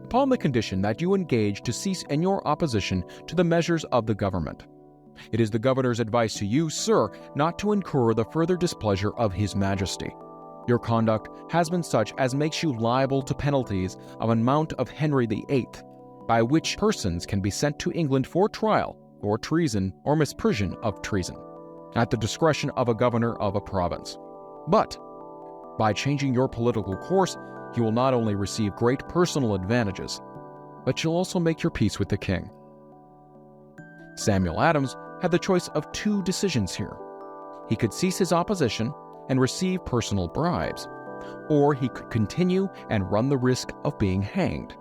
upon the condition that you engage to cease in your opposition to the measures of the government. It is the governor's advice to you, sir, not to incur the further displeasure of His Majesty. Your conduct has been such as makes you liable to penalties of an amount of Henry VIII, by which persons can be sent to England for trial for treason or misprision of treason, at the discretion of a governor of a province. But by changing your political course, you will not only receive great personal advantages, but you'll also make your peace with the king. Samuel Adams had the choice of two decisions here. He could cease his opposition and receive personal bribes, or he could continue and run the risk of being hanged.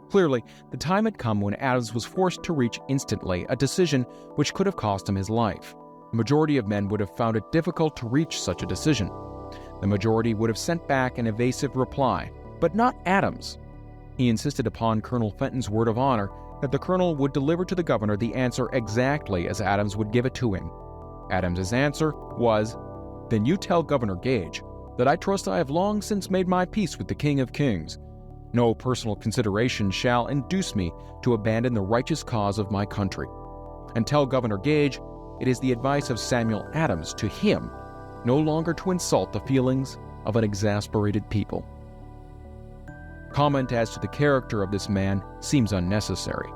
Clearly, the time had come when Adams was forced to reach instantly a decision which could have cost him his life. The majority of men would have found it difficult to reach such a decision. The majority would have sent back an evasive reply, but not Adams. He insisted upon Colonel Fenton's word of honor that the colonel would deliver to the governor the answer exactly as Adams would give it to him. Adams's answer was, "Then you tell Governor Gage that I trust I have long since made my peace with the King of Kings. No personal consideration shall induce me to abandon the righteous cause of my country. And tell Governor Gage it is the advice of Samuel Adams to him no longer to insult the feelings of an exasperated people." Comment as to the character of this man seems unnecessary.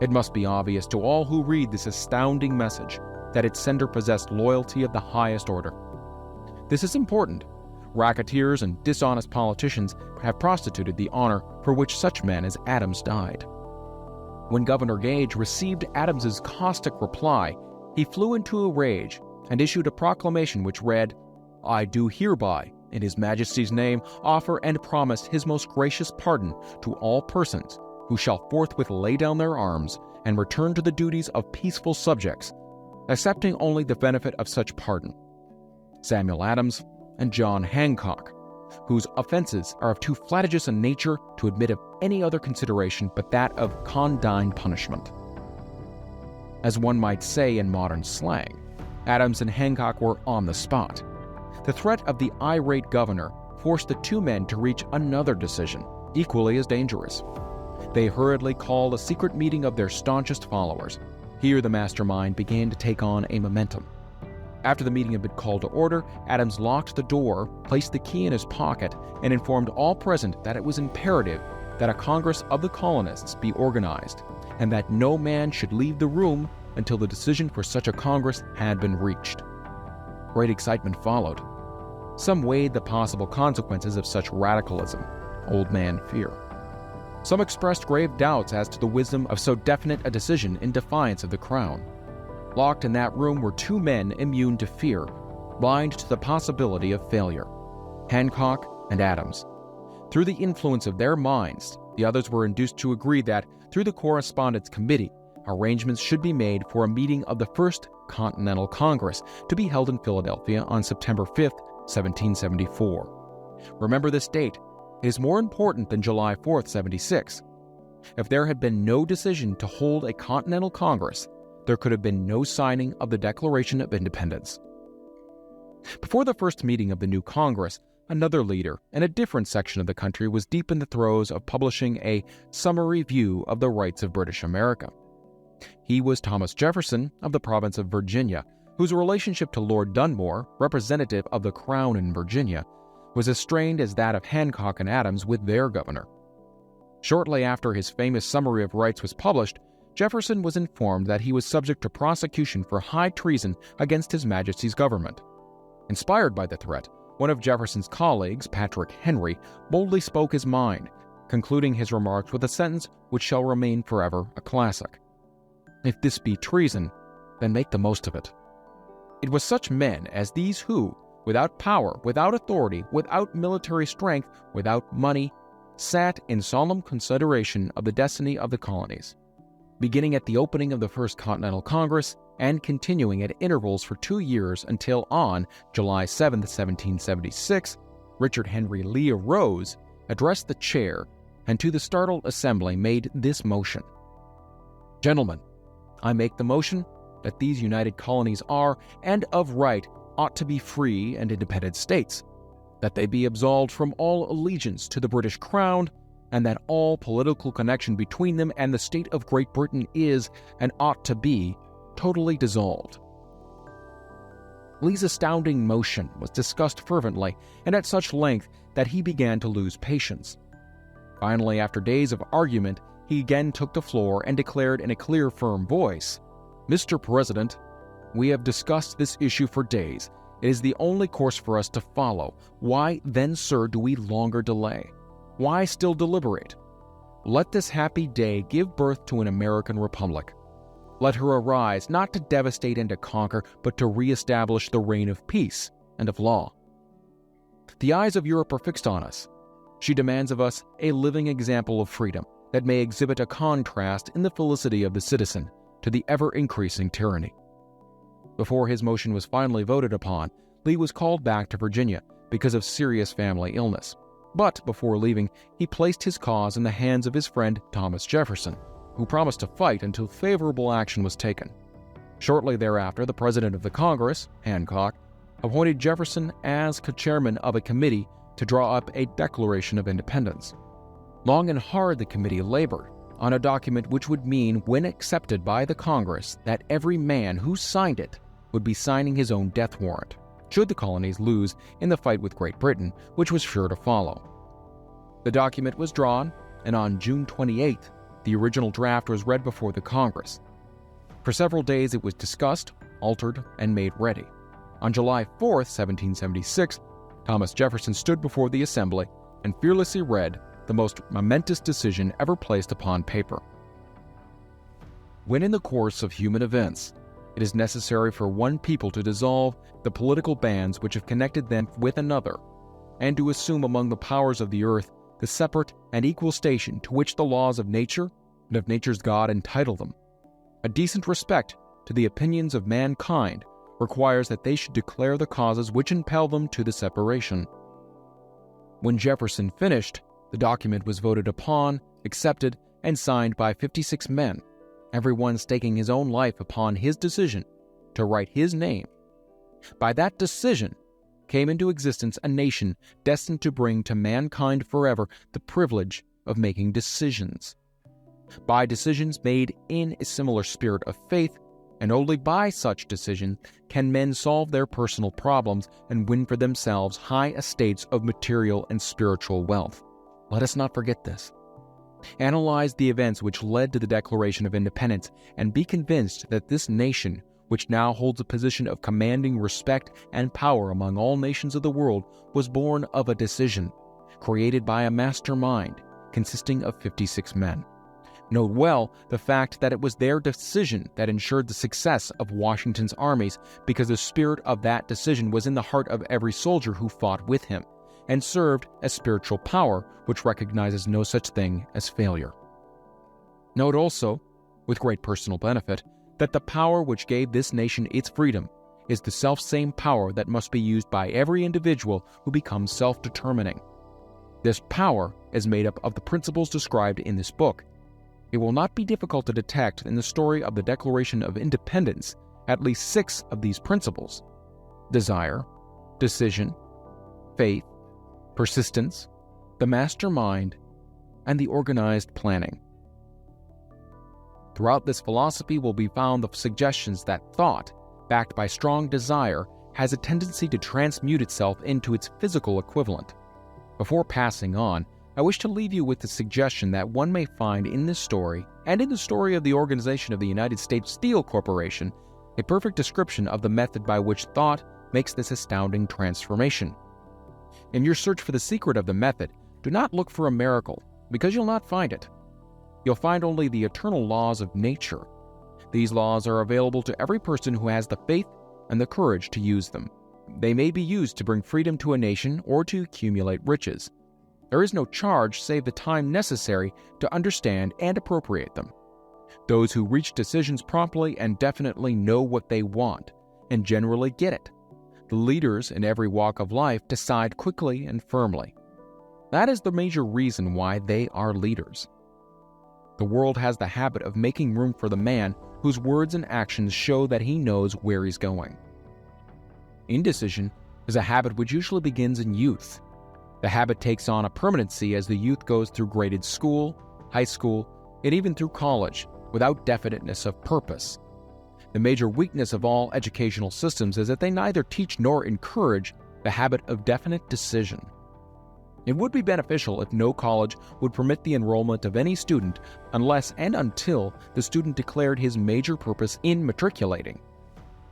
It must be obvious to all who read this astounding message that its sender possessed loyalty of the highest order. This is important. Racketeers and dishonest politicians have prostituted the honor for which such men as Adams died. When Governor Gage received Adams's caustic reply, he flew into a rage and issued a proclamation which read, "I do hereby, in His Majesty's name, offer and promise His most gracious pardon to all persons who shall forthwith lay down their arms and return to the duties of peaceful subjects, accepting only the benefit of such pardon. Samuel Adams and John Hancock, whose offenses are of too flagitious a nature to admit of any other consideration but that of condign punishment." As one might say in modern slang, Adams and Hancock were on the spot. The threat of the irate governor forced the two men to reach another decision, equally as dangerous. They hurriedly called a secret meeting of their staunchest followers. Here the mastermind began to take on a momentum. After the meeting had been called to order, Adams locked the door, placed the key in his pocket, and informed all present that it was imperative that a Congress of the colonists be organized, and that no man should leave the room until the decision for such a Congress had been reached. Great excitement followed. Some weighed the possible consequences of such radicalism, old man fear. Some expressed grave doubts as to the wisdom of so definite a decision in defiance of the Crown. Locked in that room were two men immune to fear, blind to the possibility of failure: Hancock and Adams. Through the influence of their minds, the others were induced to agree that, through the Correspondence Committee, arrangements should be made for a meeting of the First Continental Congress to be held in Philadelphia on September 5, 1774. Remember this date. It is more important than July 4, 76. If there had been no decision to hold a Continental Congress, there could have been no signing of the Declaration of Independence. Before the first meeting of the new Congress, another leader in a different section of the country was deep in the throes of publishing a summary view of the rights of British America. He was Thomas Jefferson of the province of Virginia, whose relationship to Lord Dunmore, representative of the Crown in Virginia, was as strained as that of Hancock and Adams with their governor. Shortly after his famous Summary of Rights was published, Jefferson was informed that he was subject to prosecution for high treason against His Majesty's government. Inspired by the threat, one of Jefferson's colleagues, Patrick Henry, boldly spoke his mind, concluding his remarks with a sentence which shall remain forever a classic: "If this be treason, then make the most of it." It was such men as these who, without power, without authority, without military strength, without money, sat in solemn consideration of the destiny of the colonies. Beginning at the opening of the First Continental Congress and continuing at intervals for 2 years until on July 7, 1776, Richard Henry Lee arose, addressed the chair, and to the startled assembly made this motion: "Gentlemen, I make the motion that these united colonies are, and of right, ought to be free and independent states, that they be absolved from all allegiance to the British Crown, and that all political connection between them and the state of Great Britain is, and ought to be, totally dissolved. Lee's astounding motion was discussed fervently and at such length that he began to lose patience. Finally, after days of argument, he again took the floor and declared in a clear, firm voice, "Mr. President, we have discussed this issue for days. It is the only course for us to follow. Why then, sir, do we longer delay? Why still deliberate? Let this happy day give birth to an American republic. Let her arise, not to devastate and to conquer, but to re-establish the reign of peace and of law. The eyes of Europe are fixed on us. She demands of us a living example of freedom that may exhibit a contrast in the felicity of the citizen to the ever-increasing tyranny." Before his motion was finally voted upon, Lee was called back to Virginia because of serious family illness. But before leaving, he placed his cause in the hands of his friend Thomas Jefferson, who promised to fight until favorable action was taken. Shortly thereafter, the President of the Congress, Hancock, appointed Jefferson as co-chairman of a committee to draw up a Declaration of Independence. Long and hard the committee labored on a document which would mean, when accepted by the Congress, that every man who signed it would be signing his own death warrant, should the colonies lose in the fight with Great Britain, which was sure to follow. The document was drawn, and on June 28th, the original draft was read before the Congress. For several days it was discussed, altered, and made ready. On July 4th, 1776, Thomas Jefferson stood before the Assembly and fearlessly read the most momentous decision ever placed upon paper. When in the course of human events, it is necessary for one people to dissolve the political bands which have connected them with another, and to assume among the powers of the earth the separate and equal station to which the laws of nature and of nature's God entitle them, a decent respect to the opinions of mankind requires that they should declare the causes which impel them to the separation. When Jefferson finished, the document was voted upon, accepted, and signed by 56 men, everyone staking his own life upon his decision to write his name. By that decision came into existence a nation destined to bring to mankind forever the privilege of making decisions. By decisions made in a similar spirit of faith, and only by such decision can men solve their personal problems and win for themselves high estates of material and spiritual wealth. Let us not forget this. Analyze the events which led to the Declaration of Independence and be convinced that this nation, which now holds a position of commanding respect and power among all nations of the world, was born of a decision, created by a mastermind consisting of 56 men. Note well the fact that it was their decision that ensured the success of Washington's armies, because the spirit of that decision was in the heart of every soldier who fought with him, and served as spiritual power which recognizes no such thing as failure. Note also, with great personal benefit, that the power which gave this nation its freedom is the self-same power that must be used by every individual who becomes self-determining. This power is made up of the principles described in this book. It will not be difficult to detect in the story of the Declaration of Independence at least 6 of these principles: desire, decision, faith, persistence, the mastermind, and the organized planning. Throughout this philosophy will be found the suggestions that thought, backed by strong desire, has a tendency to transmute itself into its physical equivalent. Before passing on, I wish to leave you with the suggestion that one may find in this story, and in the story of the organization of the United States Steel Corporation, a perfect description of the method by which thought makes this astounding transformation. In your search for the secret of the method, do not look for a miracle, because you'll not find it. You'll find only the eternal laws of nature. These laws are available to every person who has the faith and the courage to use them. They may be used to bring freedom to a nation or to accumulate riches. There is no charge save the time necessary to understand and appropriate them. Those who reach decisions promptly and definitely know what they want, and generally get it. The leaders in every walk of life decide quickly and firmly. That is the major reason why they are leaders. The world has the habit of making room for the man whose words and actions show that he knows where he's going. Indecision is a habit which usually begins in youth. The habit takes on a permanency as the youth goes through graded school, high school, and even through college, without definiteness of purpose. The major weakness of all educational systems is that they neither teach nor encourage the habit of definite decision. It would be beneficial if no college would permit the enrollment of any student unless and until the student declared his major purpose in matriculating.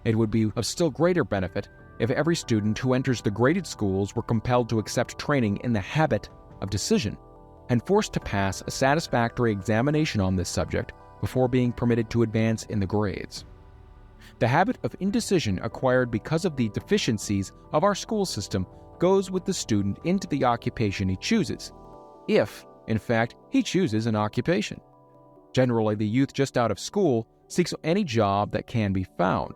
It would be of still greater benefit if every student who enters the graded schools were compelled to accept training in the habit of decision and forced to pass a satisfactory examination on this subject before being permitted to advance in the grades. The habit of indecision acquired because of the deficiencies of our school system goes with the student into the occupation he chooses, if, in fact, he chooses an occupation. Generally, the youth just out of school seeks any job that can be found.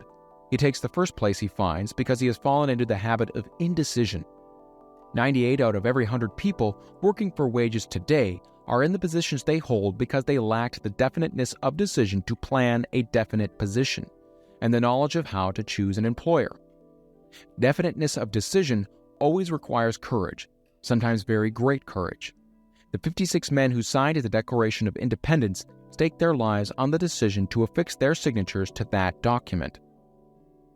He takes the first place he finds because he has fallen into the habit of indecision. 98 out of every 100 people working for wages today are in the positions they hold because they lacked the definiteness of decision to plan a definite position and the knowledge of how to choose an employer. Definiteness of decision always requires courage, sometimes very great courage. The 56 men who signed the Declaration of Independence staked their lives on the decision to affix their signatures to that document.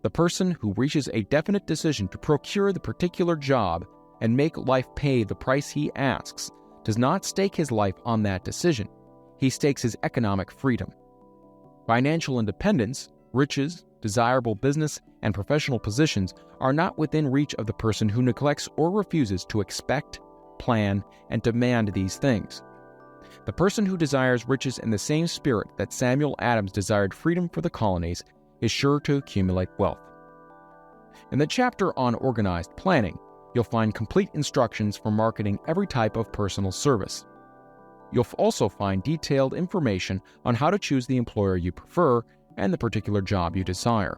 The person who reaches a definite decision to procure the particular job and make life pay the price he asks does not stake his life on that decision. He stakes his economic freedom. Financial independence, riches, desirable business, and professional positions are not within reach of the person who neglects or refuses to expect, plan, and demand these things. The person who desires riches in the same spirit that Samuel Adams desired freedom for the colonies is sure to accumulate wealth. In the chapter on organized planning, you'll find complete instructions for marketing every type of personal service. You'll also find detailed information on how to choose the employer you prefer and the particular job you desire.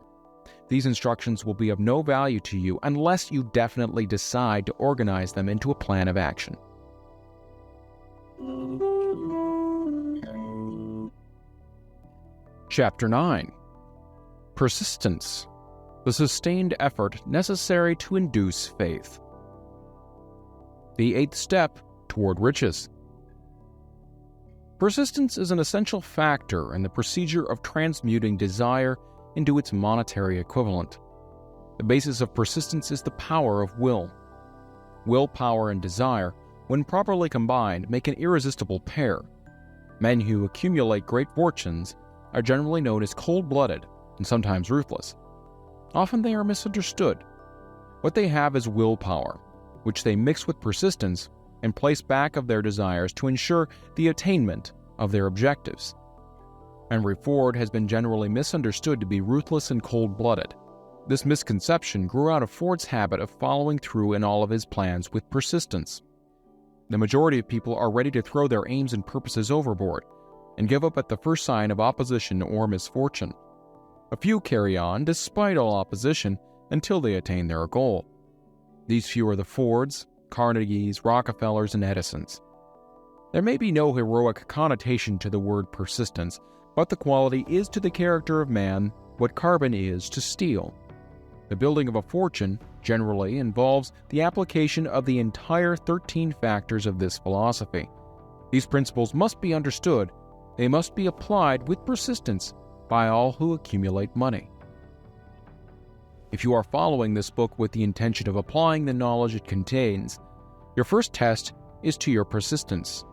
These instructions will be of no value to you unless you definitely decide to organize them into a plan of action. Chapter 9. Persistence, the sustained effort necessary to induce faith. The 8th step toward riches. Persistence is an essential factor in the procedure of transmuting desire into its monetary equivalent. The basis of persistence is the power of will. Willpower and desire, when properly combined, make an irresistible pair. Men who accumulate great fortunes are generally known as cold-blooded and sometimes ruthless. Often they are misunderstood. What they have is willpower, which they mix with persistence and place back of their desires to ensure the attainment of their objectives. Henry Ford has been generally misunderstood to be ruthless and cold-blooded. This misconception grew out of Ford's habit of following through in all of his plans with persistence. The majority of people are ready to throw their aims and purposes overboard and give up at the first sign of opposition or misfortune. A few carry on despite all opposition until they attain their goal. These few are the Fords, Carnegies, Rockefellers, and Edisons. There may be no heroic connotation to the word persistence, but the quality is to the character of man what carbon is to steel. The building of a fortune generally involves the application of the entire 13 factors of this philosophy. These principles must be understood. They must be applied with persistence by all who accumulate money. If you are following this book with the intention of applying the knowledge it contains, your first test is to your persistence.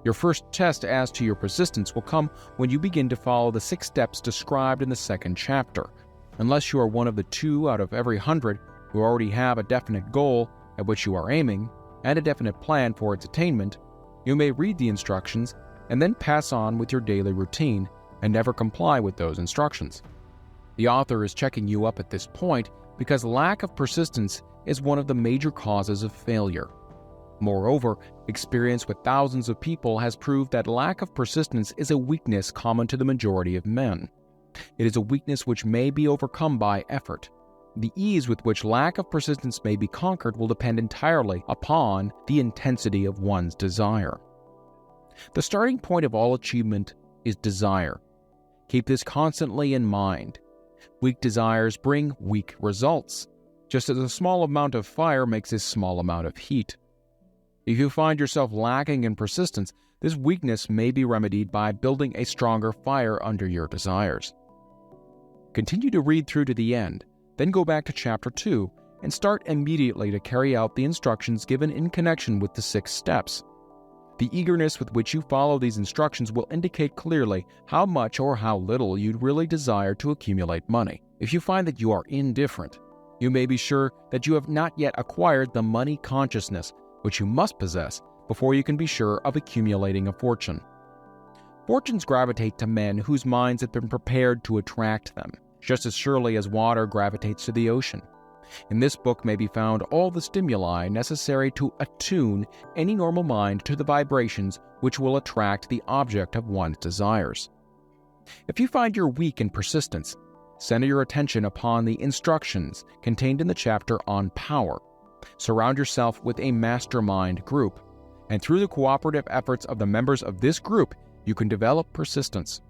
Your first test as to your persistence will come when you begin to follow the 6 steps described in the 2nd chapter. Unless you are one of the 2 out of every 100 who already have a definite goal at which you are aiming and a definite plan for its attainment, you may read the instructions and then pass on with your daily routine and never comply with those instructions. The author is checking you up at this point because lack of persistence is one of the major causes of failure. Moreover, experience with thousands of people has proved that lack of persistence is a weakness common to the majority of men. It is a weakness which may be overcome by effort. The ease with which lack of persistence may be conquered will depend entirely upon the intensity of one's desire. The starting point of all achievement is desire. Keep this constantly in mind. Weak desires bring weak results, just as a small amount of fire makes a small amount of heat. If you find yourself lacking in persistence, this weakness may be remedied by building a stronger fire under your desires. Continue to read through to the end, then go back to Chapter 2 and start immediately to carry out the instructions given in connection with the 6 steps. The eagerness with which you follow these instructions will indicate clearly how much or how little you'd really desire to accumulate money. If you find that you are indifferent, you may be sure that you have not yet acquired the money consciousness which you must possess before you can be sure of accumulating a fortune. Fortunes gravitate to men whose minds have been prepared to attract them, just as surely as water gravitates to the ocean. In this book may be found all the stimuli necessary to attune any normal mind to the vibrations which will attract the object of one's desires. If you find you're weak in persistence, center your attention upon the instructions contained in the chapter on power. Surround yourself with a mastermind group, and through the cooperative efforts of the members of this group, you can develop persistence.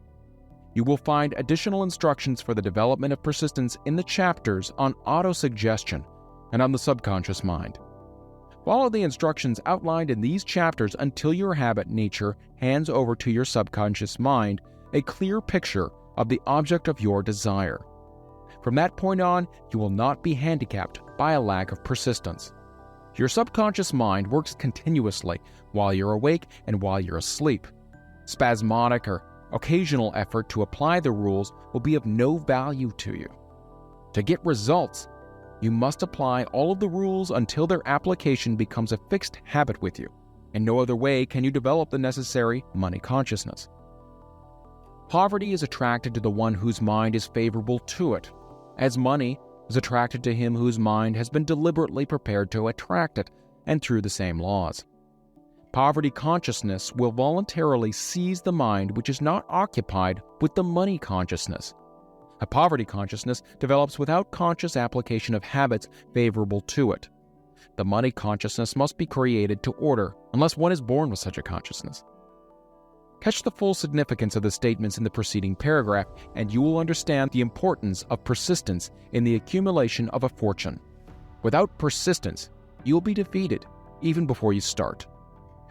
You will find additional instructions for the development of persistence in the chapters on autosuggestion and on the subconscious mind. Follow the instructions outlined in these chapters until your habit nature hands over to your subconscious mind a clear picture of the object of your desire. From that point on, you will not be handicapped by a lack of persistence. Your subconscious mind works continuously while you're awake and while you're asleep. Spasmodic or occasional effort to apply the rules will be of no value to you. To get results, you must apply all of the rules until their application becomes a fixed habit with you. In no other way can you develop the necessary money consciousness. Poverty is attracted to the one whose mind is favorable to it, as money is attracted to him whose mind has been deliberately prepared to attract it, and through the same laws. Poverty consciousness will voluntarily seize the mind which is not occupied with the money consciousness. A poverty consciousness develops without conscious application of habits favorable to it. The money consciousness must be created to order, unless one is born with such a consciousness. Catch the full significance of the statements in the preceding paragraph, and you will understand the importance of persistence in the accumulation of a fortune. Without persistence, you will be defeated, even before you start.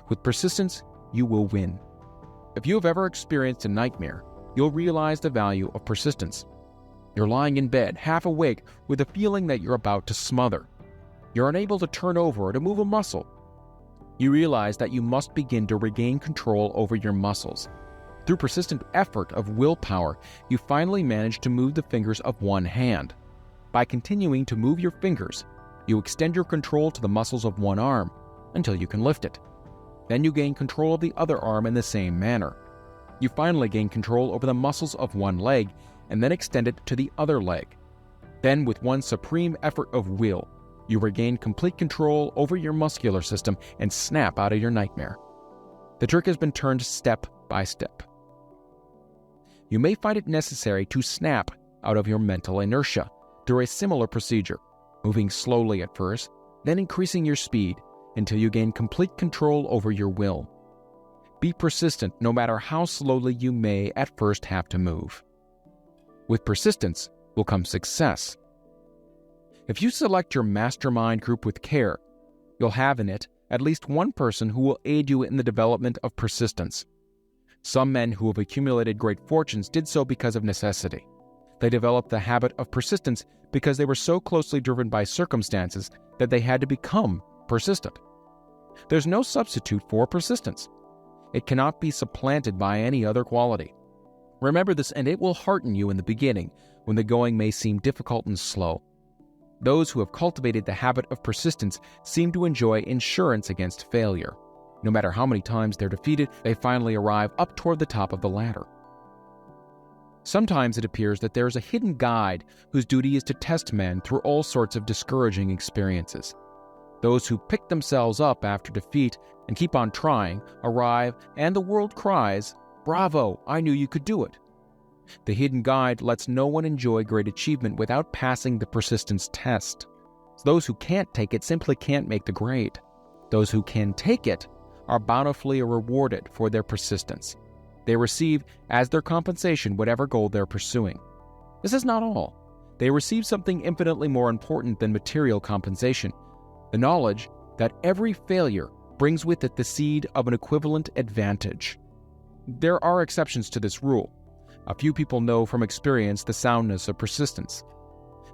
With persistence, you will win. If you have ever experienced a nightmare, you'll realize the value of persistence. You're lying in bed, half awake, with a feeling that you're about to smother. You're unable to turn over or to move a muscle. You realize that you must begin to regain control over your muscles. Through persistent effort of willpower, you finally manage to move the fingers of one hand. By continuing to move your fingers, you extend your control to the muscles of one arm until you can lift it. Then you gain control of the other arm in the same manner. You finally gain control over the muscles of one leg and then extend it to the other leg. Then, with one supreme effort of will, you regain complete control over your muscular system and snap out of your nightmare. The trick has been turned step by step. You may find it necessary to snap out of your mental inertia through a similar procedure, moving slowly at first, then increasing your speed until you gain complete control over your will. Be persistent no matter how slowly you may at first have to move. With persistence will come success. If you select your mastermind group with care, you'll have in it at least one person who will aid you in the development of persistence. Some men who have accumulated great fortunes did so because of necessity. They developed the habit of persistence because they were so closely driven by circumstances that they had to become persistent. There's no substitute for persistence. It cannot be supplanted by any other quality. Remember this, and it will hearten you in the beginning when the going may seem difficult and slow. Those who have cultivated the habit of persistence seem to enjoy insurance against failure. No matter how many times they're defeated, they finally arrive up toward the top of the ladder. Sometimes it appears that there is a hidden guide whose duty is to test men through all sorts of discouraging experiences. Those who pick themselves up after defeat and keep on trying arrive, and the world cries, "Bravo, I knew you could do it." The hidden guide lets no one enjoy great achievement without passing the persistence test. Those who can't take it simply can't make the grade. Those who can take it are bountifully rewarded for their persistence. They receive as their compensation whatever goal they're pursuing. This is not all. They receive something infinitely more important than material compensation: the knowledge that every failure brings with it the seed of an equivalent advantage. There are exceptions to this rule. A few people know from experience the soundness of persistence.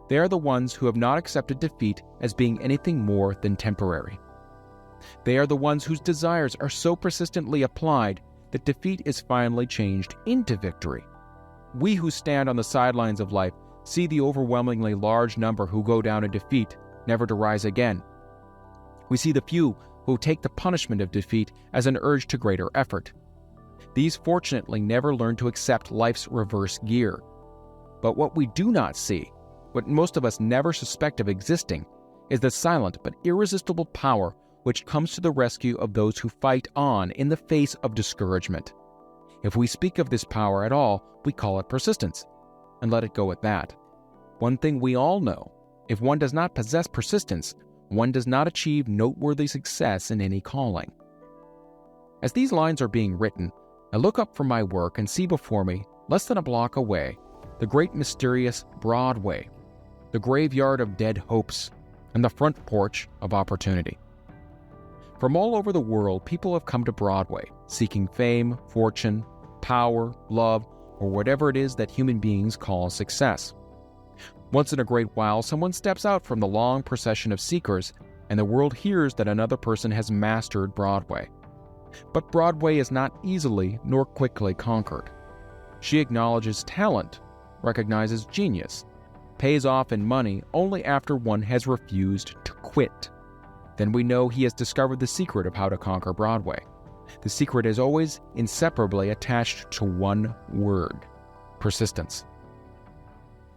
They are the ones who have not accepted defeat as being anything more than temporary. They are the ones whose desires are so persistently applied that defeat is finally changed into victory. We who stand on the sidelines of life see the overwhelmingly large number who go down in defeat, never to rise again. We see the few who take the punishment of defeat as an urge to greater effort. These fortunately never learn to accept life's reverse gear. But what we do not see, what most of us never suspect of existing, is the silent but irresistible power which comes to the rescue of those who fight on in the face of discouragement. If we speak of this power at all, we call it persistence, and let it go at that. One thing we all know, if one does not possess persistence, one does not achieve noteworthy success in any calling. As these lines are being written, I look up from my work and see before me, less than a block away, the great mysterious Broadway, the graveyard of dead hopes, and the front porch of opportunity. From all over the world, people have come to Broadway, seeking fame, fortune, power, love, or whatever it is that human beings call success. Once in a great while, someone steps out from the long procession of seekers, and the world hears that another person has mastered Broadway. But Broadway is not easily nor quickly conquered. She acknowledges talent, recognizes genius, pays off in money only after one has refused to quit. Then we know he has discovered the secret of how to conquer Broadway. The secret is always inseparably attached to one word: persistence.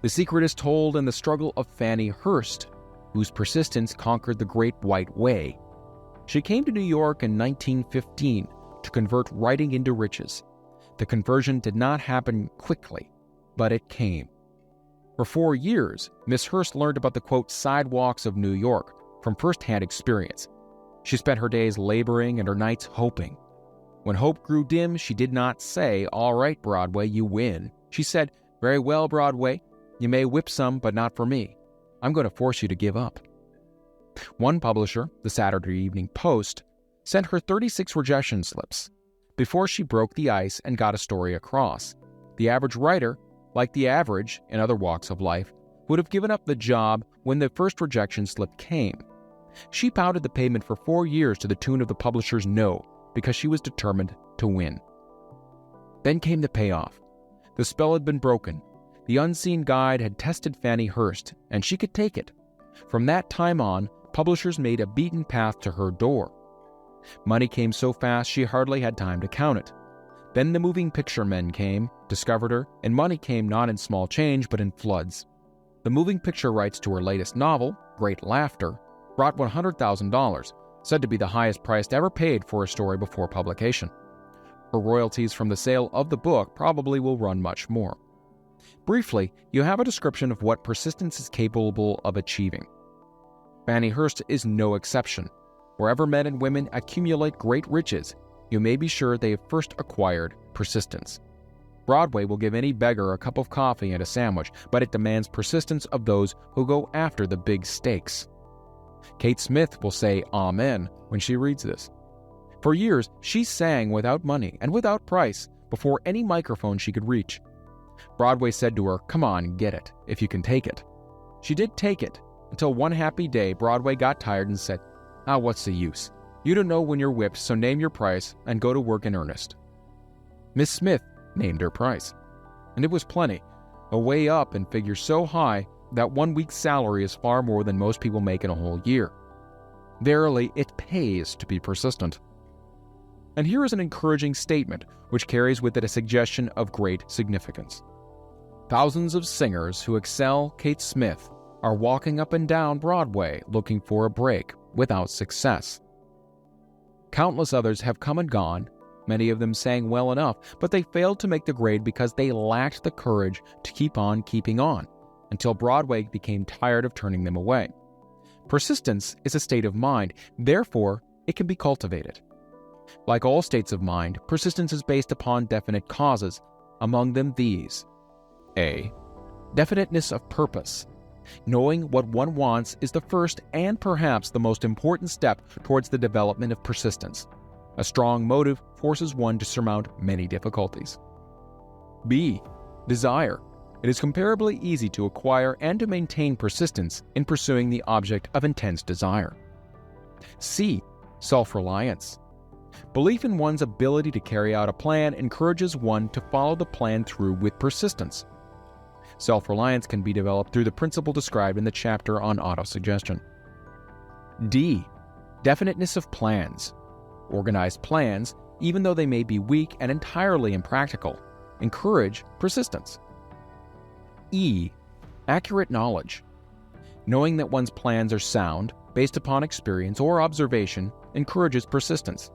The secret is told in the struggle of Fannie Hurst, whose persistence conquered the Great White Way. She came to New York in 1915 to convert writing into riches. The conversion did not happen quickly, but it came. For 4 years, Miss Hurst learned about the, quote, sidewalks of New York from first-hand experience. She spent her days laboring and her nights hoping. When hope grew dim, she did not say, "All right, Broadway, you win." She said, "Very well, Broadway, you may whip some, but not for me. I'm going to force you to give up." One publisher, the Saturday Evening Post, sent her 36 rejection slips before she broke the ice and got a story across. The average writer, like the average in other walks of life, would have given up the job when the first rejection slip came. She pounded the pavement for 4 years to the tune of the publisher's no, because she was determined to win. Then came the payoff. The spell had been broken. The unseen guide had tested Fannie Hurst, and she could take it. From that time on, publishers made a beaten path to her door. Money came so fast she hardly had time to count it. Then the moving picture men came, discovered her, and money came not in small change but in floods. The moving picture rights to her latest novel, Great Laughter, brought $100,000, said to be the highest price ever paid for a story before publication. Her royalties from the sale of the book probably will run much more. Briefly, you have a description of what persistence is capable of achieving. Fannie Hurst is no exception. Wherever men and women accumulate great riches, you may be sure they have first acquired persistence. Broadway will give any beggar a cup of coffee and a sandwich, but it demands persistence of those who go after the big stakes. Kate Smith will say amen when she reads this. For years, she sang without money and without price before any microphone she could reach. Broadway said to her, "Come on, get it, if you can take it." She did take it, until one happy day Broadway got tired and said, "What's the use? You don't know when you're whipped, so name your price and go to work in earnest." Miss Smith named her price, and it was plenty, a way up in figures so high that 1 week's salary is far more than most people make in a whole year. Verily, it pays to be persistent. And here is an encouraging statement which carries with it a suggestion of great significance. Thousands of singers who excel Kate Smith are walking up and down Broadway looking for a break without success. Countless others have come and gone. Many of them sang well enough, but they failed to make the grade because they lacked the courage to keep on keeping on, until Broadway became tired of turning them away. Persistence is a state of mind, therefore it can be cultivated. Like all states of mind, persistence is based upon definite causes, among them these: A. Definiteness of purpose. Knowing what one wants is the first and perhaps the most important step towards the development of persistence. A strong motive forces one to surmount many difficulties. B. Desire. It is comparably easy to acquire and to maintain persistence in pursuing the object of intense desire. C. Self-reliance. Belief in one's ability to carry out a plan encourages one to follow the plan through with persistence. Self-reliance can be developed through the principle described in the chapter on autosuggestion. D. Definiteness of plans. Organized plans, even though they may be weak and entirely impractical, encourage persistence. E. Accurate knowledge. Knowing that one's plans are sound, based upon experience or observation, encourages persistence.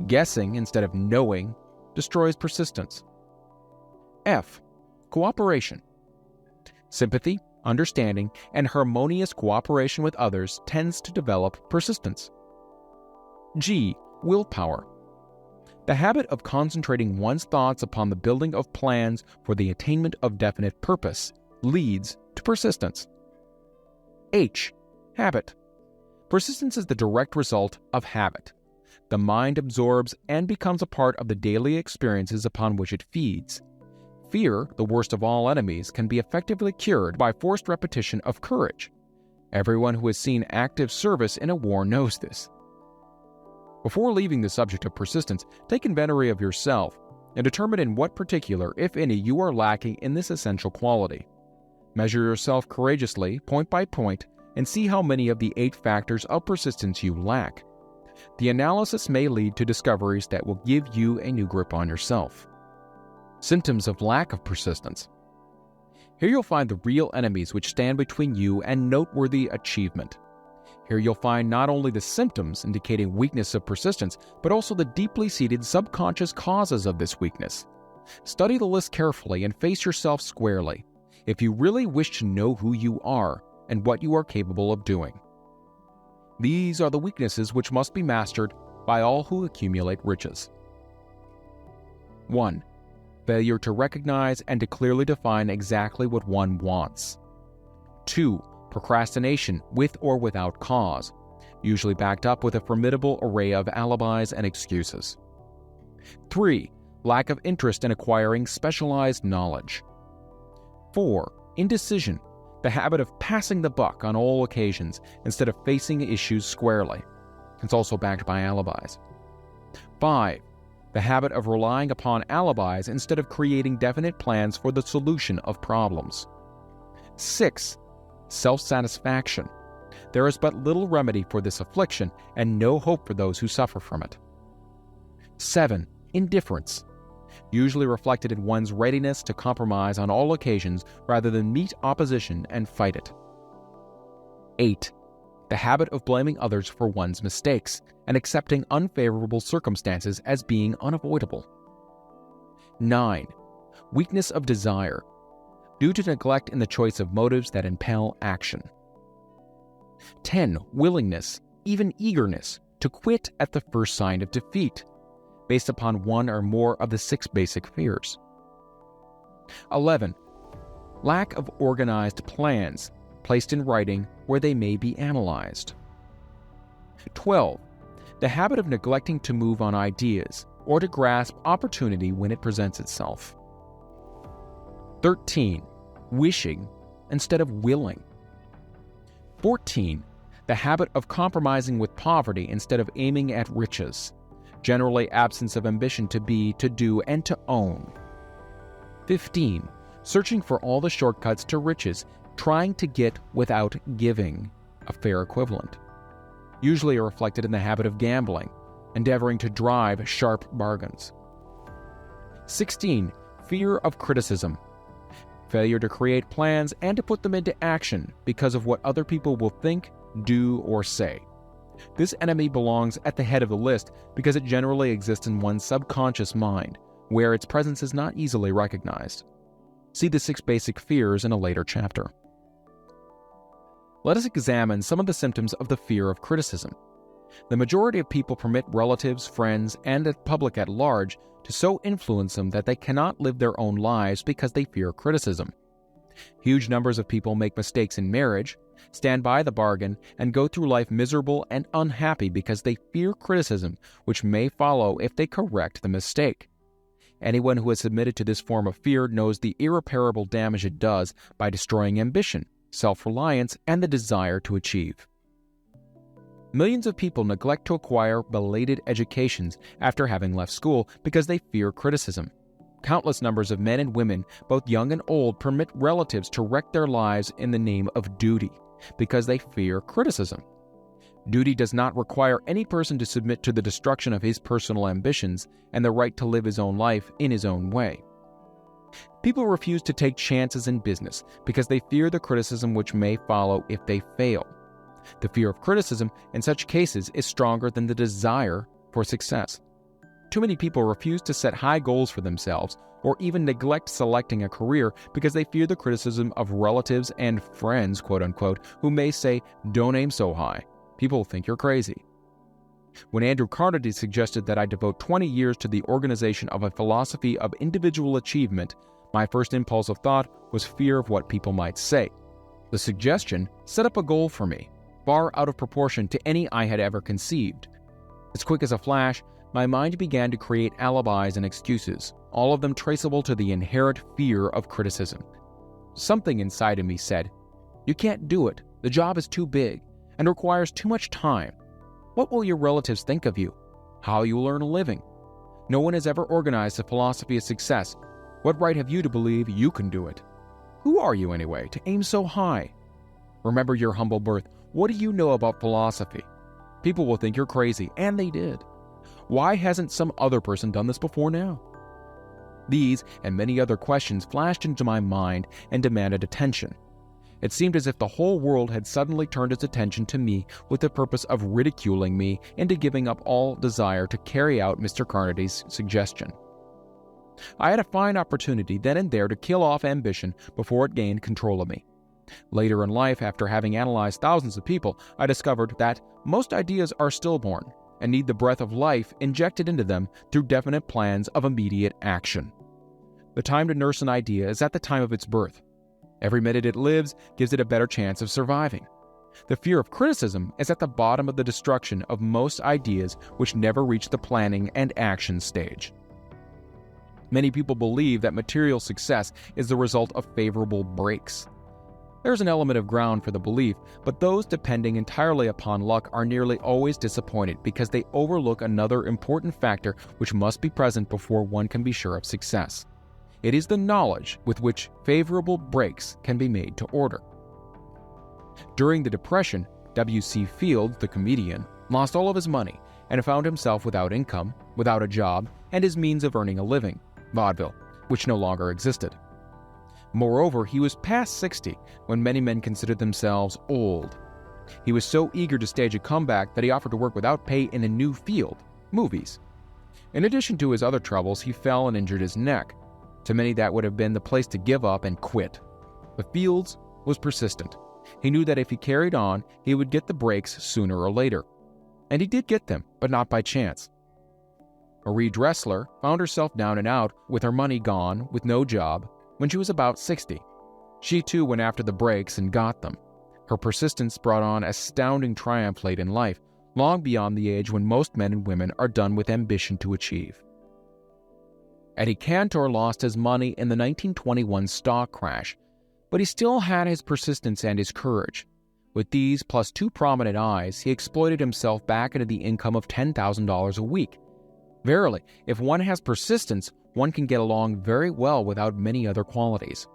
Guessing instead of knowing destroys persistence. F. Cooperation. Sympathy, understanding, and harmonious cooperation with others tends to develop persistence. G. Willpower. The habit of concentrating one's thoughts upon the building of plans for the attainment of definite purpose leads to persistence. H. Habit. Persistence is the direct result of habit. The mind absorbs and becomes a part of the daily experiences upon which it feeds. Fear, the worst of all enemies, can be effectively cured by forced repetition of courage. Everyone who has seen active service in a war knows this. Before leaving the subject of persistence, take inventory of yourself and determine in what particular, if any, you are lacking in this essential quality. Measure yourself courageously, point by point, and see how many of the 8 factors of persistence you lack. The analysis may lead to discoveries that will give you a new grip on yourself. Symptoms of lack of persistence. Here you'll find the real enemies which stand between you and noteworthy achievement. Here you'll find not only the symptoms indicating weakness of persistence, but also the deeply seated subconscious causes of this weakness. Study the list carefully and face yourself squarely, if you really wish to know who you are and what you are capable of doing. These are the weaknesses which must be mastered by all who accumulate riches. 1. Failure to recognize and to clearly define exactly what one wants. 2. Procrastination with or without cause, usually backed up with a formidable array of alibis and excuses. 3. Lack of interest in acquiring specialized knowledge. 4. Indecision, the habit of passing the buck on all occasions instead of facing issues squarely. It's also backed by alibis. 5. The habit of relying upon alibis instead of creating definite plans for the solution of problems. 6. Self-satisfaction. There is but little remedy for this affliction and no hope for those who suffer from it. 7. Indifference. Usually reflected in one's readiness to compromise on all occasions rather than meet opposition and fight it. 8. The habit of blaming others for one's mistakes and accepting unfavorable circumstances as being unavoidable. 9. Weakness of desire, due to neglect in the choice of motives that impel action. 10. Willingness, even eagerness, to quit at the first sign of defeat, based upon one or more of the 6 basic fears. 11. Lack of organized plans, placed in writing where they may be analyzed. 12. The habit of neglecting to move on ideas or to grasp opportunity when it presents itself. 13. Wishing instead of willing. 14. The habit of compromising with poverty instead of aiming at riches. Generally absence of ambition to be, to do, and to own. 15. Searching for all the shortcuts to riches, trying to get without giving, a fair equivalent. Usually are reflected in the habit of gambling, endeavoring to drive sharp bargains. 16. Fear of criticism. Failure to create plans and to put them into action because of what other people will think, do, or say. This enemy belongs at the head of the list because it generally exists in one's subconscious mind, where its presence is not easily recognized. See the 6 basic fears in a later chapter. Let us examine some of the symptoms of the fear of criticism. The majority of people permit relatives, friends, and the public at large to so influence them that they cannot live their own lives because they fear criticism. Huge numbers of people make mistakes in marriage, stand by the bargain, and go through life miserable and unhappy because they fear criticism which may follow if they correct the mistake. Anyone who has submitted to this form of fear knows the irreparable damage it does by destroying ambition, self-reliance, and the desire to achieve. Millions of people neglect to acquire belated educations after having left school because they fear criticism. Countless numbers of men and women, both young and old, permit relatives to wreck their lives in the name of duty because they fear criticism. Duty does not require any person to submit to the destruction of his personal ambitions and the right to live his own life in his own way. People refuse to take chances in business because they fear the criticism which may follow if they fail. The fear of criticism in such cases is stronger than the desire for success. Too many people refuse to set high goals for themselves or even neglect selecting a career because they fear the criticism of relatives and friends, quote-unquote, who may say, "Don't aim so high. People think you're crazy." When Andrew Carnegie suggested that I devote 20 years to the organization of a philosophy of individual achievement, my first impulse of thought was fear of what people might say. The suggestion set up a goal for me, far out of proportion to any I had ever conceived. As quick as a flash, my mind began to create alibis and excuses, all of them traceable to the inherent fear of criticism. Something inside of me said, "You can't do it. The job is too big and requires too much time. What will your relatives think of you? How you will earn a living? No one has ever organized a philosophy of success. What right have you to believe you can do it? Who are you anyway, to aim so high? Remember your humble birth. What do you know about philosophy? People will think you're crazy," and they did. Why hasn't some other person done this before now? These and many other questions flashed into my mind and demanded attention. It seemed as if the whole world had suddenly turned its attention to me with the purpose of ridiculing me into giving up all desire to carry out Mr. Carnegie's suggestion. I had a fine opportunity then and there to kill off ambition before it gained control of me. Later in life, after having analyzed thousands of people, I discovered that most ideas are stillborn and need the breath of life injected into them through definite plans of immediate action. The time to nurse an idea is at the time of its birth. Every minute it lives gives it a better chance of surviving. The fear of criticism is at the bottom of the destruction of most ideas which never reach the planning and action stage. Many people believe that material success is the result of favorable breaks. There's an element of ground for the belief, but those depending entirely upon luck are nearly always disappointed because they overlook another important factor which must be present before one can be sure of success. It is the knowledge with which favorable breaks can be made to order. During the Depression, W.C. Fields, the comedian, lost all of his money and found himself without income, without a job, and his means of earning a living, vaudeville, which no longer existed. Moreover, he was past 60 when many men considered themselves old. He was so eager to stage a comeback that he offered to work without pay in a new field, movies. In addition to his other troubles, he fell and injured his neck. To many, that would have been the place to give up and quit. But Fields was persistent. He knew that if he carried on, he would get the breaks sooner or later. And he did get them, but not by chance. Marie Dressler found herself down and out, with her money gone, with no job, when she was about 60. She too went after the breaks and got them. Her persistence brought on astounding triumph late in life, long beyond the age when most men and women are done with ambition to achieve. Eddie Cantor lost his money in the 1921 stock crash, but he still had his persistence and his courage. With these plus 2 prominent eyes, he exploited himself back into the income of $10,000 a week. Verily, if one has persistence, one can get along very well without many other qualities.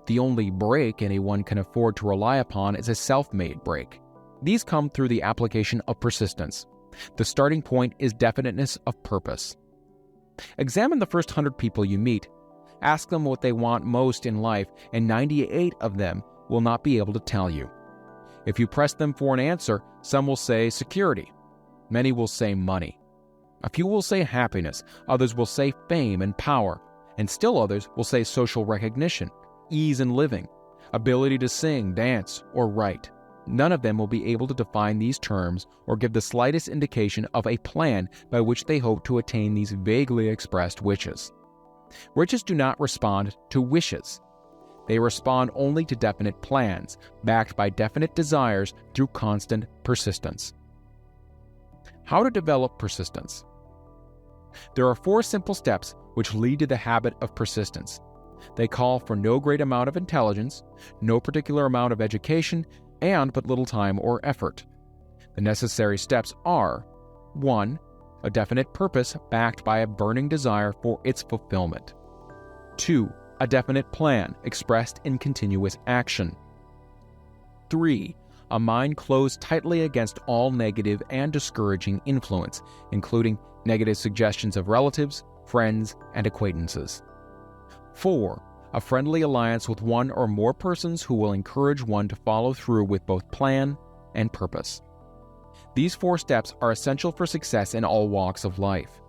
The only break anyone can afford to rely upon is a self-made break. These come through the application of persistence. The starting point is definiteness of purpose. Examine the first 100 people you meet. Ask them what they want most in life, and 98 of them will not be able to tell you. If you press them for an answer, some will say security. Many will say money. A few will say happiness, others will say fame and power, and still others will say social recognition, ease in living, ability to sing, dance, or write. None of them will be able to define these terms or give the slightest indication of a plan by which they hope to attain these vaguely expressed wishes. Riches do not respond to wishes. They respond only to definite plans, backed by definite desires through constant persistence. How to develop persistence? There are 4 simple steps which lead to the habit of persistence. They call for no great amount of intelligence, no particular amount of education, and but little time or effort. The necessary steps are: 1. A definite purpose backed by a burning desire for its fulfillment. 2. A definite plan expressed in continuous action. 3. A mind closed tightly against all negative and discouraging influence, including negative suggestions of relatives, friends, and acquaintances. 4. A friendly alliance with one or more persons who will encourage one to follow through with both plan and purpose. These 4 steps are essential for success in all walks of life.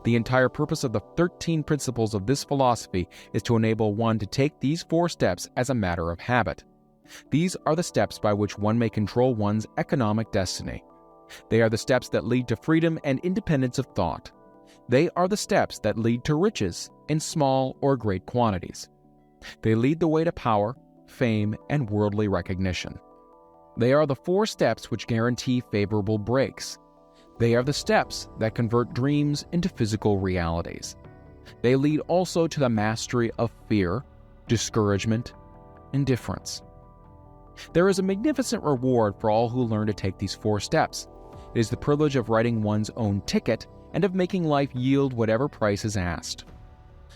The entire purpose of the 13 principles of this philosophy is to enable one to take these 4 steps as a matter of habit. These are the steps by which one may control one's economic destiny. They are the steps that lead to freedom and independence of thought. They are the steps that lead to riches in small or great quantities. They lead the way to power, fame, and worldly recognition. They are the 4 steps which guarantee favorable breaks. They are the steps that convert dreams into physical realities. They lead also to the mastery of fear, discouragement, indifference. There is a magnificent reward for all who learn to take these 4 steps. It is the privilege of writing one's own ticket and of making life yield whatever price is asked.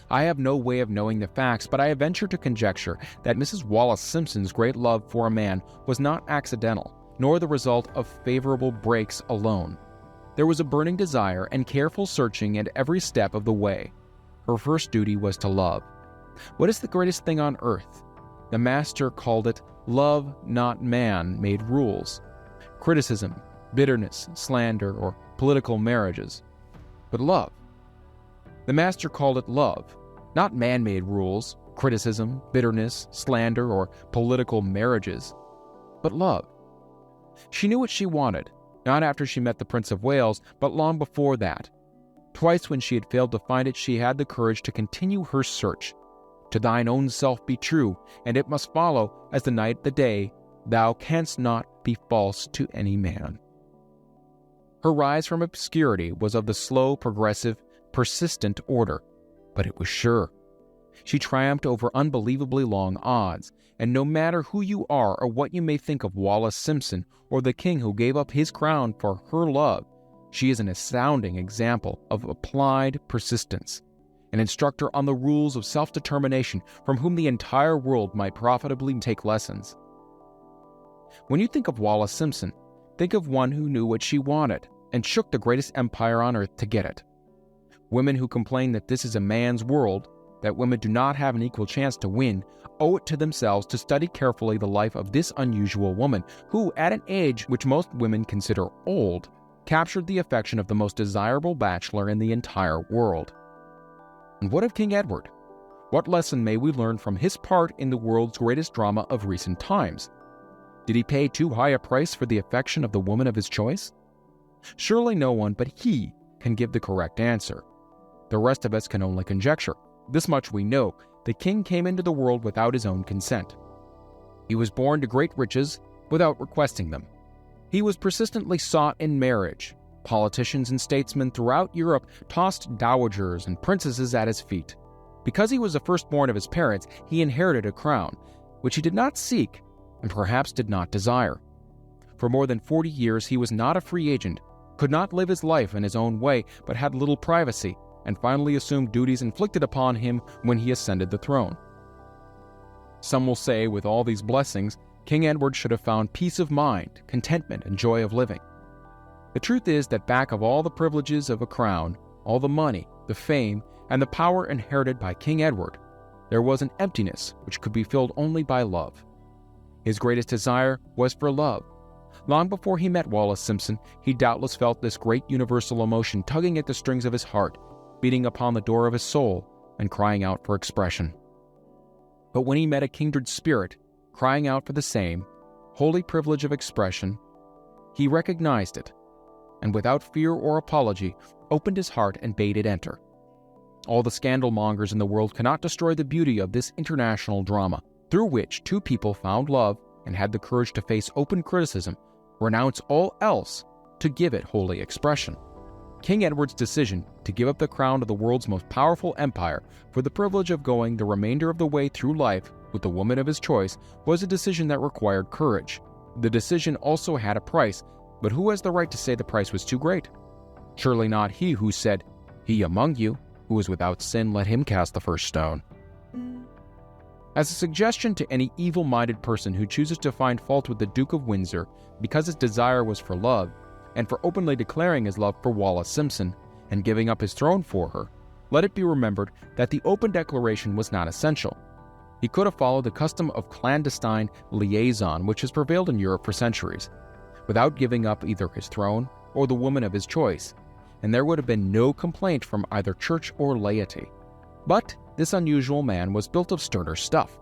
I have no way of knowing the facts, but I venture to conjecture that Mrs. Wallace Simpson's great love for a man was not accidental, nor the result of favorable breaks alone. There was a burning desire and careful searching at every step of the way. Her first duty was to love. What is the greatest thing on earth? The master called it love, not man, made rules. Criticism, bitterness, slander, or political marriages. But love. The master called it love, not man-made rules, criticism, bitterness, slander, or political marriages, but love. She knew what she wanted, not after she met the Prince of Wales, but long before that. Twice when she had failed to find it, she had the courage to continue her search. To thine own self be true, and it must follow, as the night the day, thou canst not be false to any man. Her rise from obscurity was of the slow, progressive, persistent order, but it was sure. She triumphed over unbelievably long odds, and no matter who you are or what you may think of Wallace Simpson or the king who gave up his crown for her love, she is an astounding example of applied persistence, an instructor on the rules of self-determination from whom the entire world might profitably take lessons. When you think of Wallace Simpson, think of one who knew what she wanted and shook the greatest empire on earth to get it. Women who complain that this is a man's world, that women do not have an equal chance to win, owe it to themselves to study carefully the life of this unusual woman who, at an age which most women consider old, captured the affection of the most desirable bachelor in the entire world. And what of King Edward? What lesson may we learn from his part in the world's greatest drama of recent times? Did he pay too high a price for the affection of the woman of his choice? Surely no one but he can give the correct answer. The rest of us can only conjecture. This much we know: the king came into the world without his own consent. He was born to great riches without requesting them. He was persistently sought in marriage. Politicians and statesmen throughout Europe tossed dowagers and princesses at his feet. Because he was the firstborn of his parents, he inherited a crown, which he did not seek and perhaps did not desire. For more than 40 years he was not a free agent, could not live his life in his own way, but had little privacy, and finally assumed duties inflicted upon him when he ascended the throne. Some will say, with all these blessings, King Edward should have found peace of mind, contentment, and joy of living. The truth is that back of all the privileges of a crown, all the money, the fame, and the power inherited by King Edward, there was an emptiness which could be filled only by love. His greatest desire was for love. Long before he met Wallace Simpson, he doubtless felt this great universal emotion tugging at the strings of his heart, beating upon the door of his soul, and crying out for expression. But when he met a kindred spirit, crying out for the same holy privilege of expression, he recognized it, and without fear or apology, opened his heart and bade it enter. All the scandal mongers in the world cannot destroy the beauty of this international drama. through which two people found love and had the courage to face open criticism, renounce all else to give it holy expression. King Edward's decision to give up the crown of the world's most powerful empire for the privilege of going the remainder of the way through life with the woman of his choice was a decision that required courage. The decision also had a price, but who has the right to say the price was too great? Surely not he who said, "He among you who is without sin, let him cast the first stone." As a suggestion to any evil-minded person who chooses to find fault with the Duke of Windsor because his desire was for love, and for openly declaring his love for Wallis Simpson and giving up his throne for her, let it be remembered that the open declaration was not essential. He could have followed the custom of clandestine liaison which has prevailed in Europe for centuries, without giving up either his throne or the woman of his choice, and there would have been no complaint from either church or laity. But this unusual man was built of sterner stuff.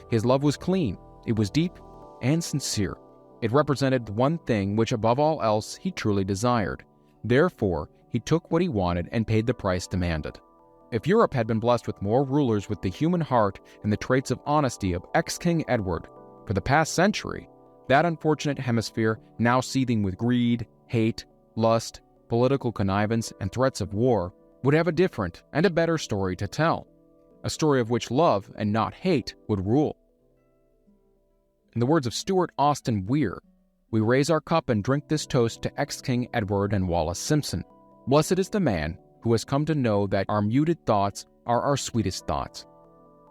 His love was clean, it was deep and sincere. It represented the one thing which above all else he truly desired. Therefore, he took what he wanted and paid the price demanded. If Europe had been blessed with more rulers with the human heart and the traits of honesty of ex-King Edward for the past century, that unfortunate hemisphere, now seething with greed, hate, lust, political connivance, and threats of war, would have a different and a better story to tell, a story of which love and not hate would rule. In the words of Stuart Austin Weir, we raise our cup and drink this toast to ex-King Edward and Wallis Simpson. Blessed is the man who has come to know that our muted thoughts are our sweetest thoughts.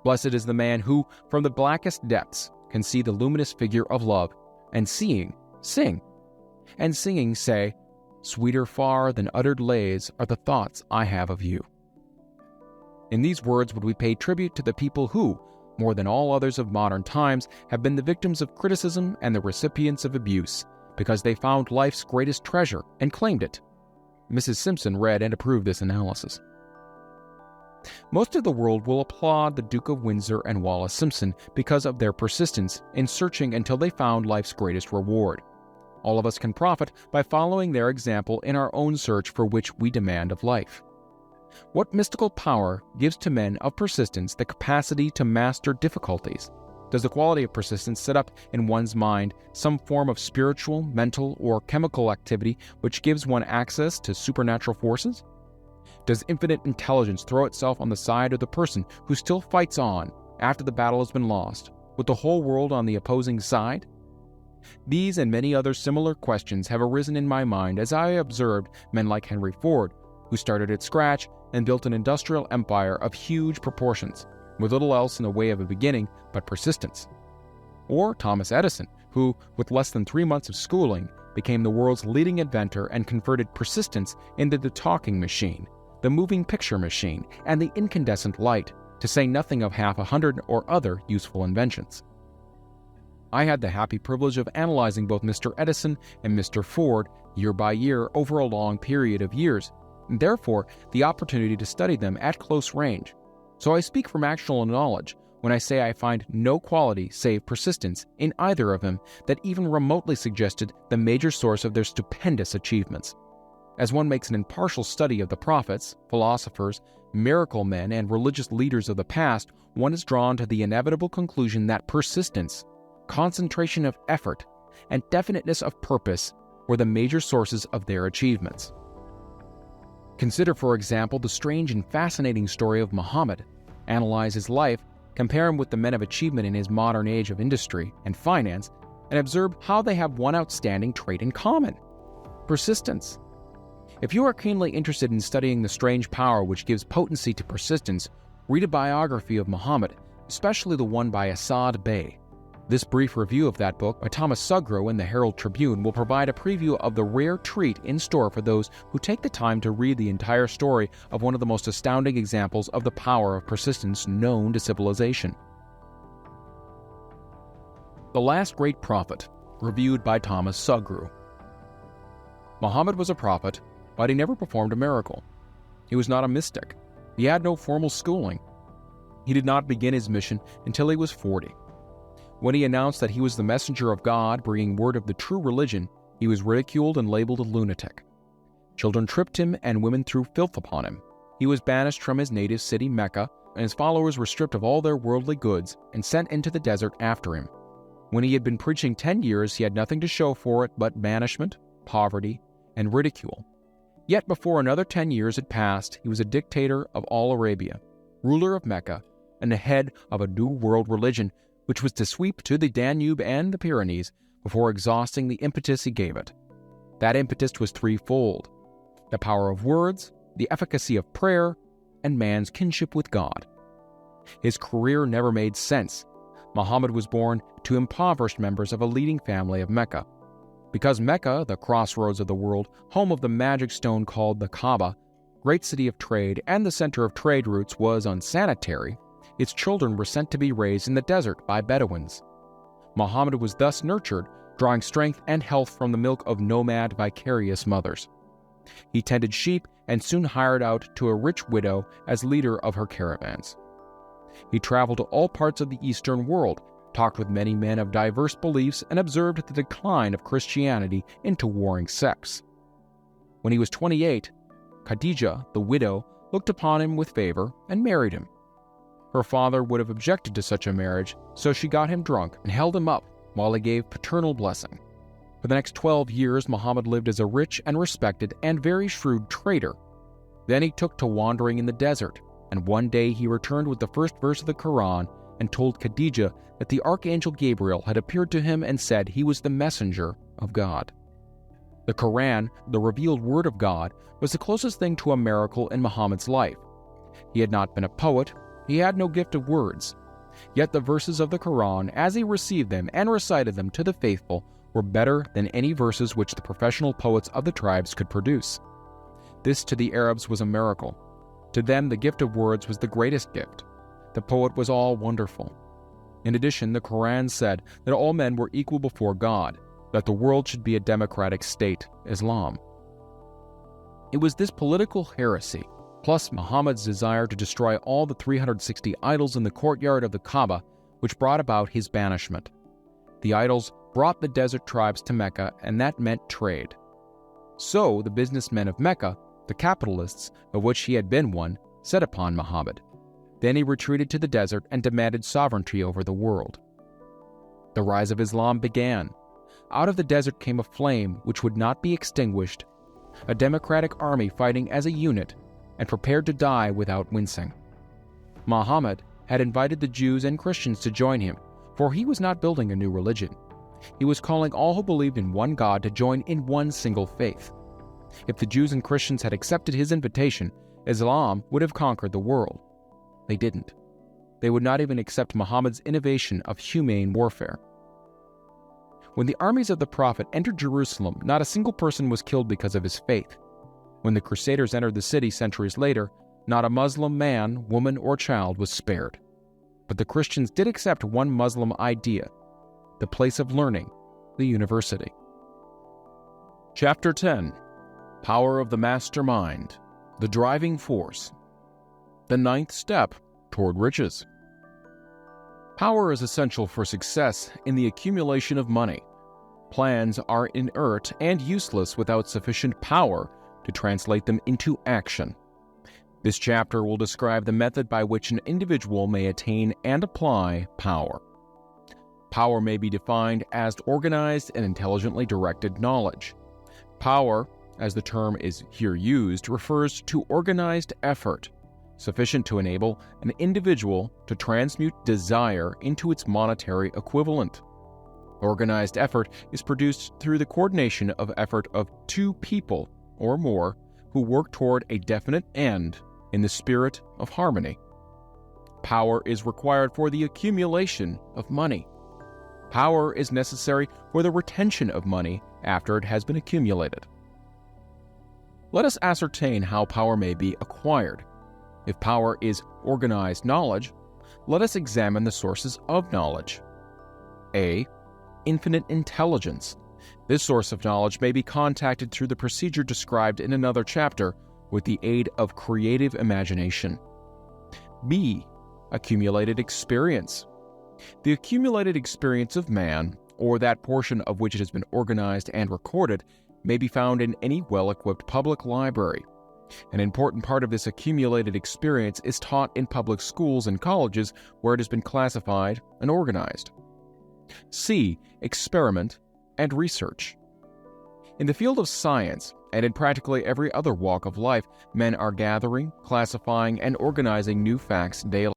Blessed is the man who, from the blackest depths, can see the luminous figure of love, and seeing, sing, and singing say, "Sweeter far than uttered lays are the thoughts I have of you." In these words would we pay tribute to the people who, more than all others of modern times, have been the victims of criticism and the recipients of abuse, because they found life's greatest treasure and claimed it. Mrs. Simpson read and approved this analysis. Most of the world will applaud the Duke of Windsor and Wallis Simpson because of their persistence in searching until they found life's greatest reward. All of us can profit by following their example in our own search for which we demand of life. What mystical power gives to men of persistence the capacity to master difficulties? Does the quality of persistence set up in one's mind some form of spiritual, mental, or chemical activity which gives one access to supernatural forces? Does infinite intelligence throw itself on the side of the person who still fights on after the battle has been lost, with the whole world on the opposing side? These and many other similar questions have arisen in my mind as I observed men like Henry Ford, who started at scratch and built an industrial empire of huge proportions, with little else in the way of a beginning but persistence. Or Thomas Edison, who, with less than 3 months of schooling, became the world's leading inventor and converted persistence into the talking machine, the moving picture machine, and the incandescent light, to say nothing of 100 or other useful inventions. I had the happy privilege of analyzing both Mr. Edison and Mr. Ford year by year over a long period of years, and therefore the opportunity to study them at close range. So I speak from actual knowledge when I say I find no quality save persistence in either of them that even remotely suggested the major source of their stupendous achievements. As one makes an impartial study of the prophets, philosophers, miracle men, and religious leaders of the past, one is drawn to the inevitable conclusion that persistence, concentration of effort, and definiteness of purpose were the major sources of their achievements. Consider, for example, the strange and fascinating story of Muhammad. Analyze his life, compare him with the men of achievement in his modern age of industry and finance, and observe how they have one outstanding trait in common: persistence. If you are keenly interested in studying the strange power which gives potency to persistence, read a biography of Muhammad, especially the one by Asad Bey. This brief review of that book by Thomas Sugro in the Herald Tribune will provide a preview of the rare treat in store for those who take the time to read the entire story of one of the most astounding examples of the power of persistence known to civilization. The Last Great Prophet, reviewed by Thomas Sugro. Muhammad was a prophet, but he never performed a miracle. He was not a mystic. He had no formal schooling. He did not begin his mission until he was 40. When he announced that he was the messenger of God bringing word of the true religion, he was ridiculed and labeled a lunatic. Children tripped him and women threw filth upon him. He was banished from his native city Mecca, and his followers were stripped of all their worldly goods and sent into the desert after him. When he had been preaching 10 years, he had nothing to show for it but banishment, poverty, and ridicule. Yet before another 10 years had passed, he was a dictator of all Arabia, ruler of Mecca, and the head of a new world religion which was to sweep to the Danube and the Pyrenees before exhausting the impetus he gave it. That impetus was threefold: the power of words, the efficacy of prayer, and man's kinship with God. His career never made sense. Muhammad was born to impoverished members of a leading family of Mecca. Because Mecca, the crossroads of the world, home of the magic stone called the Kaaba, great city of trade and the center of trade routes, was unsanitary, its children were sent to be raised in the desert by Bedouins. Muhammad was thus nurtured, drawing strength and health from the milk of nomad, vicarious mothers. He tended sheep and soon hired out to a rich widow as leader of her caravans. He traveled to all parts of the Eastern world, talked with many men of diverse beliefs, and observed the decline of Christianity into warring sects. When he was 28, Khadijah, the widow, looked upon him with favor and married him. Her father would have objected to such a marriage, so she got him drunk and held him up while he gave paternal blessing. For the next 12 years, Muhammad lived as a rich and respected and very shrewd trader. Then he took to wandering in the desert, and one day he returned with the first verse of the Quran and told Khadijah that the archangel Gabriel had appeared to him and said he was the messenger of God. The Quran, the revealed word of God, was the closest thing to a miracle in Muhammad's life. He had not been a poet, he had no gift of words. Yet the verses of the Quran, as he received them and recited them to the faithful, were better than any verses which the professional poets of the tribes could produce. This to the Arabs was a miracle. To them the gift of words was the greatest gift. The poet was all wonderful. In addition, the Quran said that all men were equal before God, that the world should be a democratic state, Islam. It was this political heresy, plus Muhammad's desire to destroy all the 360 idols in the courtyard of the Kaaba, which brought about his banishment. The idols brought the desert tribes to Mecca, and that meant trade. So the businessmen of Mecca, the capitalists, of which he had been one, set upon Muhammad. Then he retreated to the desert and demanded sovereignty over the world. The rise of Islam began. Out of the desert came a flame which would not be extinguished, a democratic army fighting as a unit and prepared to die without wincing. Muhammad had invited the Jews and Christians to join him, for he was not building a new religion. He was calling all who believed in one God to join in one single faith. If the Jews and Christians had accepted his invitation, Islam would have conquered the world. They didn't. They would not even accept Muhammad's innovation of humane warfare. When the armies of the Prophet entered Jerusalem, not a single person was killed because of his faith. When the Crusaders entered the city centuries later, not a Muslim man, woman, or child was spared. But the Christians did accept one Muslim idea: the place of learning, the university. Chapter 10. Power of the Mastermind, the Driving Force. The ninth step toward riches. Power is essential for success in the accumulation of money. Plans are inert and useless without sufficient power to translate them into action. This chapter will describe the method by which an individual may attain and apply power. Power may be defined as organized and intelligently directed knowledge. Power, as the term is here used, refers to organized effort, sufficient to enable an individual to transmute desire into its monetary equivalent. Organized effort is produced through the coordination of effort of two people or more who work toward a definite end in the spirit of harmony. Power is required for the accumulation of money. Power is necessary for the retention of money after it has been accumulated. Let us ascertain how power may be acquired. If power is organized knowledge, let us examine the sources of knowledge. A. Infinite intelligence. This source of knowledge may be contacted through the procedure described in another chapter with the aid of creative imagination. B. Accumulated experience. The accumulated experience of man, or that portion of which it has been organized and recorded, may be found in any well-equipped public library. An important part of this accumulated experience is taught in public schools and colleges where it has been classified and organized. C. Experiment and research. In the field of science, and in practically every other walk of life, men are gathering, classifying, and organizing new facts daily.